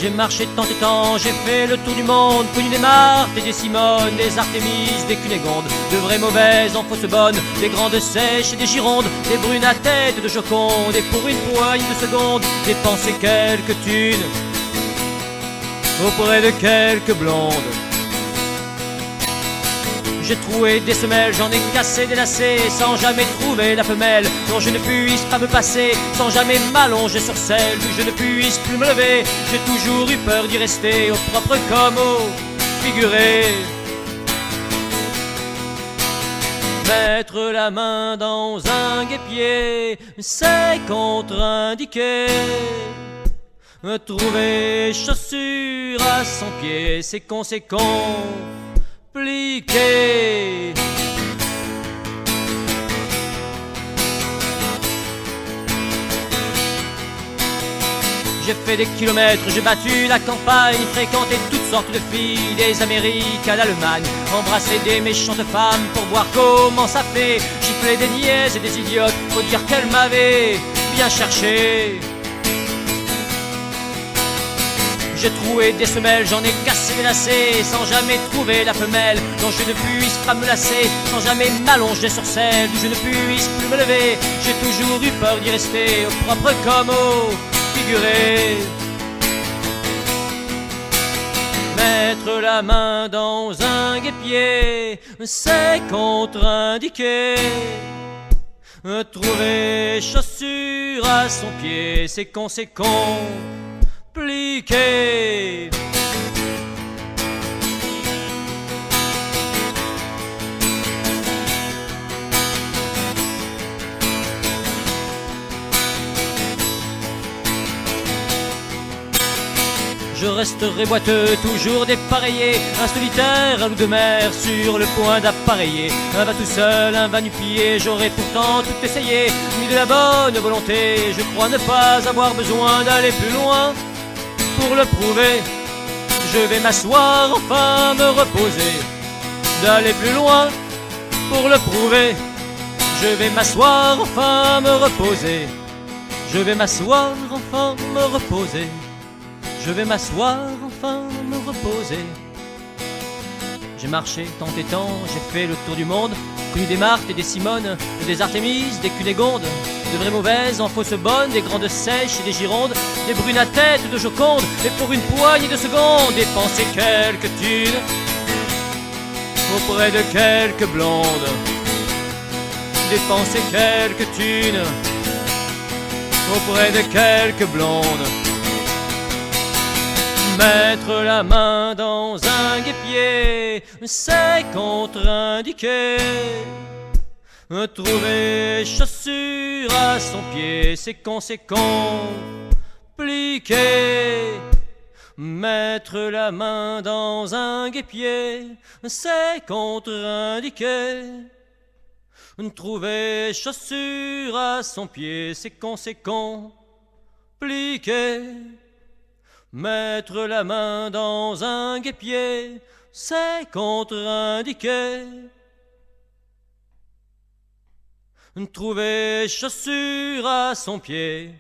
J'ai marché tant et tant, j'ai fait le tour du monde, connu des Marthes et des Simones, des Artémises, des Cunégondes, de vraies mauvaises en fausses bonnes, des grandes sèches et des girondes, des brunes à tête de Joconde, et pour une poignée de secondes, dépenser quelques thunes auprès de quelques blondes. J'ai troué des semelles, j'en ai cassé des lacets, sans jamais trouver la femelle dont je ne puisse pas me passer, sans jamais m'allonger sur celle d'où je ne puisse plus me lever. J'ai toujours eu peur d'y rester, au propre comme au figuré. Mettre la main dans un guêpier, c'est contre-indiqué. Trouver chaussure à son pied, c'est conséquent. J'ai fait des kilomètres, j'ai battu la campagne, fréquenté toutes sortes de filles, des Amériques à l'Allemagne, embrassé des méchantes femmes pour voir comment ça fait, giflé des niaises et des idiotes, faut dire qu'elles m'avaient bien cherché. J'ai troué des semelles, j'en ai cassé des lacets, sans jamais trouver la femelle dont je ne puisse pas me lasser, sans jamais m'allonger sur celle d'où je ne puisse plus me lever. J'ai toujours eu peur d'y rester, au propre comme au figuré. Mettre la main dans un guêpier, c'est contre-indiqué. Trouver chaussure à son pied, c'est conséquent. Je resterai boiteux, toujours dépareillé, un solitaire à loup de mer sur le point d'appareiller. Un va tout seul, un va nu-pied, j'aurais pourtant tout essayé, ni de la bonne volonté, je crois ne pas avoir besoin d'aller plus loin. Pour le prouver, je vais m'asseoir, enfin me reposer, d'aller plus loin. Pour le prouver, je vais m'asseoir, enfin me reposer. Je vais m'asseoir, enfin me reposer. Je vais m'asseoir, enfin me reposer. J'ai marché tant et tant, j'ai fait le tour du monde, connu des Marthes et des Simones, des Artémises, des Cunégondes, de vraies mauvaises en fausses bonnes, des grandes sèches et des girondes, des brunes à tête de Joconde, et pour une poignée de secondes, dépenser quelques thunes auprès de quelques blondes. Dépenser quelques thunes auprès de quelques blondes. Mettre la main dans un guêpier, c'est contre-indiqué. Trouver chaussure à son pied, c'est conséquent. Mettre la main dans un guêpier, c'est contre-indiqué. Trouver chaussure à son pied, c'est conséquent. Mettre la main dans un guêpier, c'est contre-indiqué. Trouver chaussure à son pied,